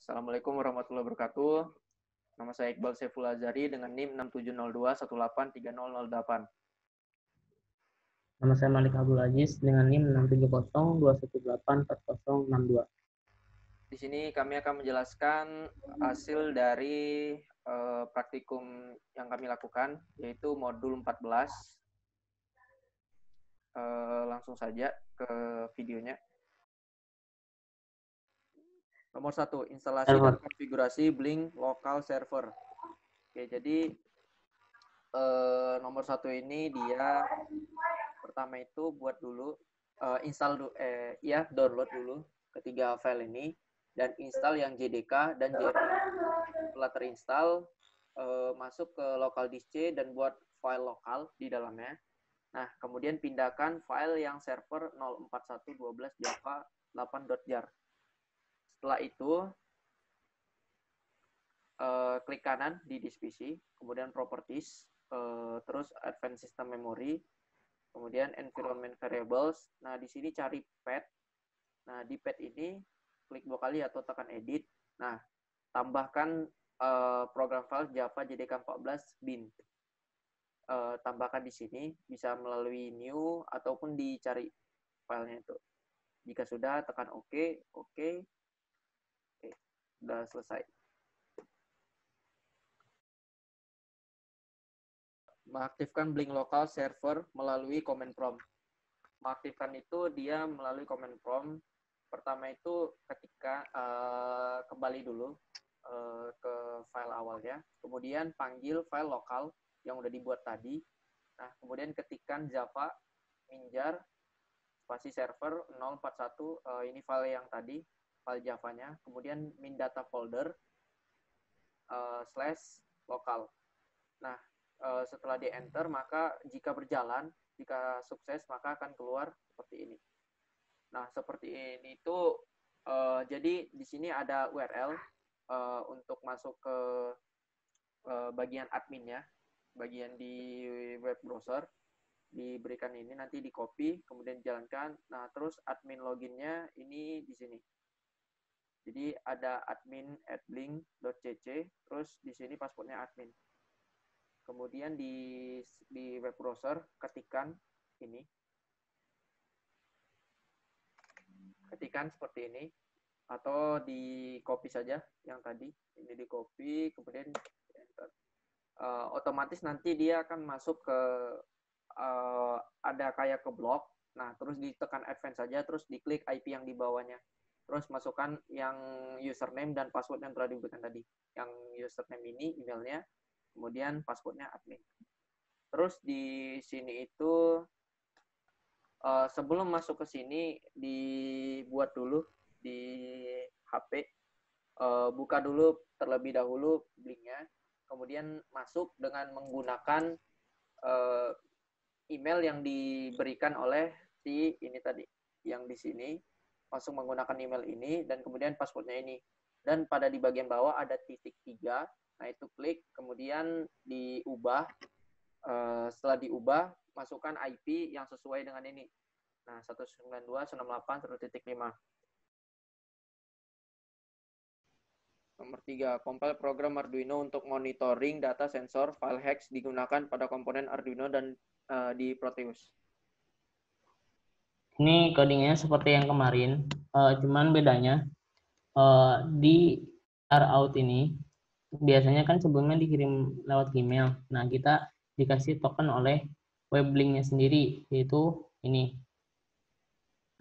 Assalamualaikum warahmatullahi wabarakatuh. Nama saya Iqbal Saiful Azhari dengan NIM 6702183008. Nama saya Malik Abdul Aziz dengan NIM 67021184062. Di sini kami akan menjelaskan hasil dari praktikum yang kami lakukan, yaitu modul 14. Langsung saja ke videonya. Nomor 1, instalasi dan konfigurasi Blink Local Server. Oke, jadi nomor 1 ini dia pertama itu buat dulu download dulu ketiga file ini dan install yang JDK dan JRE. Setelah terinstall, masuk ke local disk C dan buat file lokal di dalamnya. Nah, kemudian pindahkan file yang server 04112 java 8.jar. Setelah itu, klik kanan di disk PC, kemudian properties, terus advanced system memory, kemudian environment variables. Nah, di sini cari path. Nah, di path ini klik 2 kali atau tekan edit. Nah, tambahkan program file Java JDK 14 bin. Tambahkan di sini, bisa melalui new ataupun dicari filenya itu. Jika sudah, tekan OK. Oke, sudah selesai. Mengaktifkan Blink Local Server melalui command prompt. Mengaktifkan itu dia melalui command prompt. Pertama itu ketika kembali dulu ke file awalnya, kemudian panggil file lokal yang udah dibuat tadi. Nah, kemudian ketikkan Java minjar spasi server 041, ini file yang tadi, file Java-nya, kemudian min data folder /lokal. Nah, setelah di enter, maka jika berjalan, jika sukses, maka akan keluar seperti ini. Nah, seperti ini itu, jadi di sini ada URL untuk masuk ke bagian adminnya, bagian di web browser, diberikan ini, nanti di copy, kemudian dijalankan. Nah, terus admin loginnya ini di sini. Jadi ada admin@blink.cc, terus di sini passwordnya admin. Kemudian di web browser ketikkan ini. Ketikkan seperti ini. Atau di copy saja yang tadi. Ini di copy, kemudian enter. Otomatis nanti dia akan masuk ke ada kayak ke blog. Nah, terus ditekan advance saja, terus diklik IP yang di bawahnya. Terus masukkan yang username dan password yang telah diberikan tadi. Yang username ini emailnya, kemudian passwordnya admin. Terus di sini itu sebelum masuk ke sini dibuat dulu di HP, buka dulu terlebih dahulu Blink-nya, kemudian masuk dengan menggunakan email yang diberikan oleh si ini tadi, yang di sini, masuk menggunakan email ini, dan kemudian passwordnya ini. Dan pada di bagian bawah ada titik 3, nah itu klik, kemudian diubah. Setelah diubah, masukkan IP yang sesuai dengan ini. Nah, 192.168.1.5. Nomor 3, compile program Arduino untuk monitoring data sensor file hex digunakan pada komponen Arduino dan di Proteus. Ini codingnya seperti yang kemarin, cuman bedanya di rout ini biasanya kan sebelumnya dikirim lewat Gmail. Nah, kita dikasih token oleh web link-nya sendiri, yaitu ini.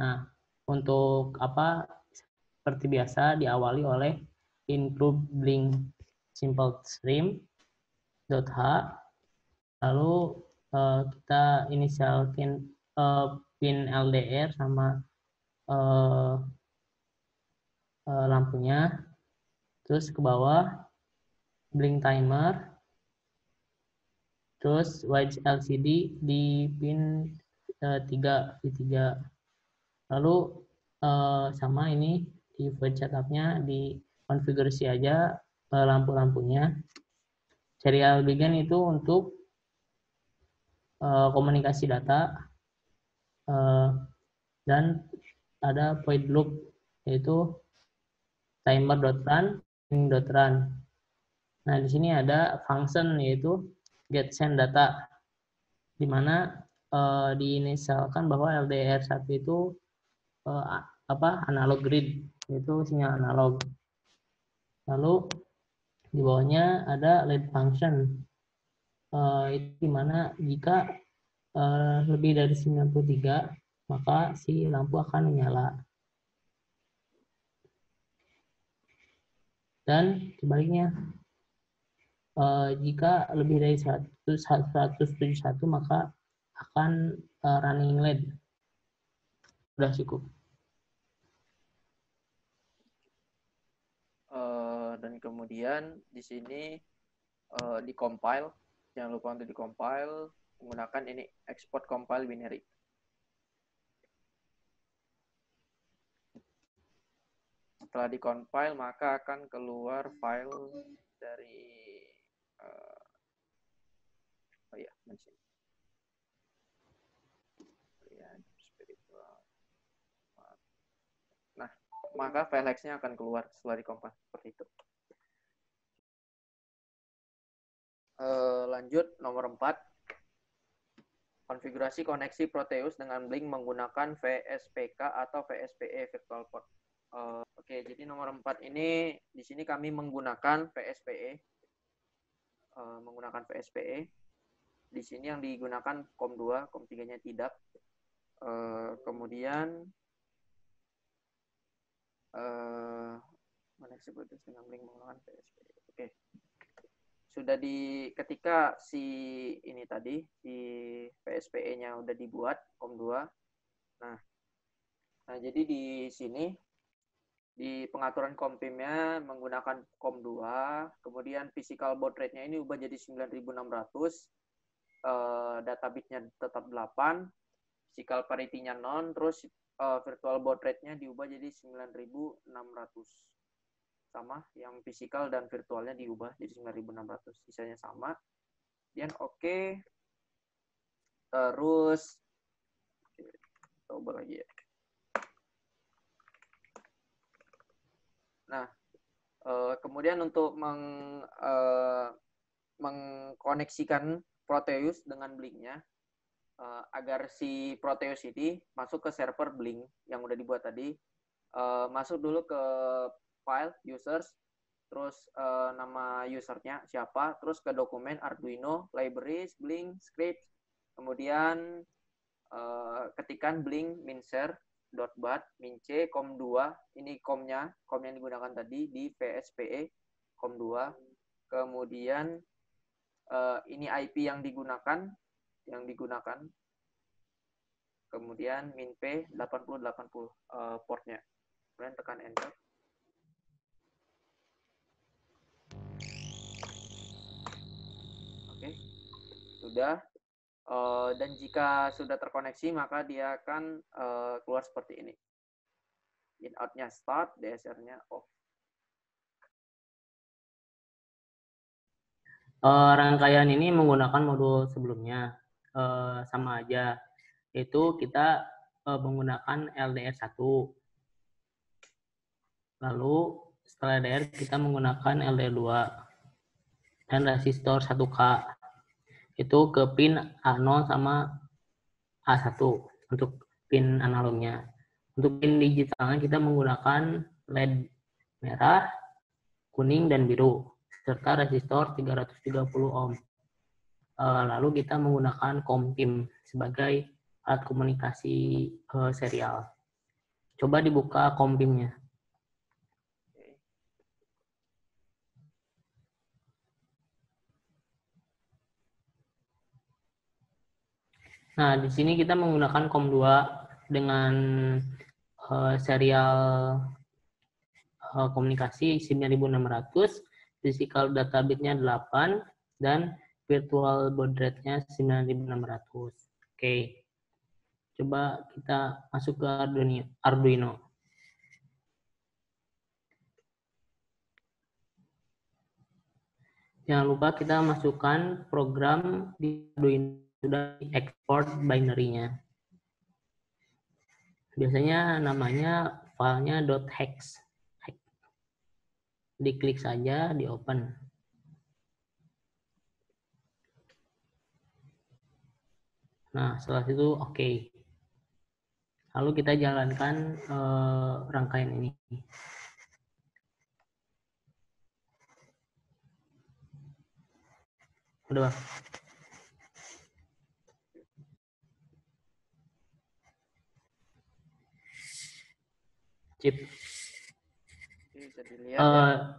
Nah, untuk apa? Seperti biasa diawali oleh include blink simple stream.h, lalu kita inisialkan pin LDR sama lampunya, terus ke bawah blink timer, terus wedge LCD di pin 3 lalu sama ini di void setupnya di konfigurasi aja lampu-lampunya. Serial begin itu untuk komunikasi data, dan ada void loop yaitu timer.run, run. Nah, di sini ada function yaitu get send data, di mana diinisialkan bahwa LDR1 itu analog read, yaitu sinyal analog. Lalu di bawahnya ada LED function, itu di mana jika lebih dari 93 maka si lampu akan menyala. Dan sebaliknya, jika lebih dari 171 maka akan running LED. Sudah cukup. Dan kemudian di sini di-compile. Jangan lupa untuk di-compile menggunakan ini export compile binary. Setelah di-compile maka akan keluar file dari Nah, maka file hex-nya akan keluar setelah di-compile seperti itu. Lanjut nomor 4. Konfigurasi koneksi Proteus dengan Blink menggunakan VSPK atau VSPE Virtual Port. Oke, jadi nomor 4 ini di sini kami menggunakan VSPE. Menggunakan VSPE. Di sini yang digunakan COM2, COM3-nya tidak. Kemudian koneksi Proteus dengan Blink menggunakan VSPE. Oke. Sudah ketika si ini tadi si VSPE-nya udah dibuat COM2. Nah, jadi di sini di pengaturan COM-PIM-nya menggunakan COM2, kemudian physical baud rate-nya ini ubah jadi 9600, data bit-nya tetap 8, physical parity-nya 0, terus virtual baud rate-nya diubah jadi 9600. Sama, yang physical dan virtualnya diubah jadi 9600, sisanya sama. Kemudian oke. Terus coba lagi ya. Nah, kemudian untuk mengkoneksikan Proteus dengan Blink-nya, agar si Proteus ini masuk ke server Blink yang udah dibuat tadi, masuk dulu ke file users, terus nama usernya siapa, terus ke dokumen Arduino, libraries, Blink, script, kemudian ketikkan Blink minshare.bat minc com2, ini com-nya, com yang digunakan tadi di VSPE com2, kemudian ini IP yang digunakan, kemudian minp 8080 portnya, kemudian tekan enter. Oke, sudah. Dan jika sudah terkoneksi maka dia akan keluar seperti ini. In out-nya start, DSR-nya off. Rangkaian ini menggunakan modul sebelumnya, sama aja. Itu kita menggunakan LDR1. Lalu setelah LDR kita menggunakan LDR2 dan resistor 1K. Itu ke pin A0 sama A1 untuk pin analognya. Untuk pin digitalnya kita menggunakan LED merah, kuning, dan biru, serta resistor 330 ohm. Lalu kita menggunakan COM-PIM sebagai alat komunikasi serial. Coba dibuka COM-PIM-nya. Nah, di sini kita menggunakan COM2 dengan serial komunikasi 9600, physical data bit-nya 8, dan virtual baud rate-nya 9600. Oke. Coba kita masuk ke Arduino. Jangan lupa kita masukkan program di Arduino, sudah export binary-nya. Biasanya namanya filenya .hex. diklik saja, di open. Nah, setelah itu oke. Lalu kita jalankan rangkaian ini. Udah. Chip. Bisa dilihat ya.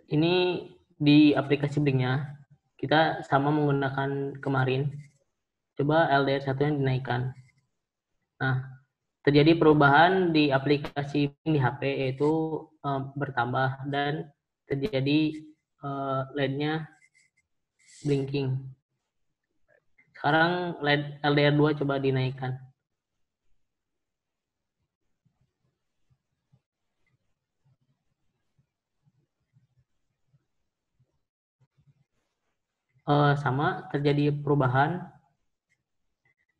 Ini di aplikasi Blinknya kita sama menggunakan kemarin. Coba LDR1 yang dinaikkan. Nah, terjadi perubahan di aplikasi di HP yaitu bertambah dan terjadi LED-nya blinking. Sekarang LED LDR2 coba dinaikkan. Sama terjadi perubahan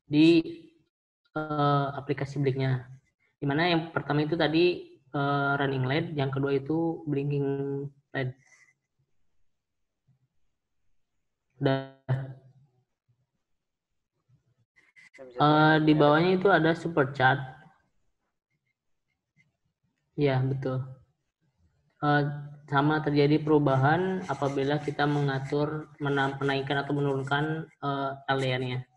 di aplikasi Blinknya. Dimana yang pertama itu tadi running LED, yang kedua itu blinking LED. Di bawahnya itu ada super chat. Ya, betul. Sama terjadi perubahan apabila kita mengatur menaikkan atau menurunkan LDR-nya.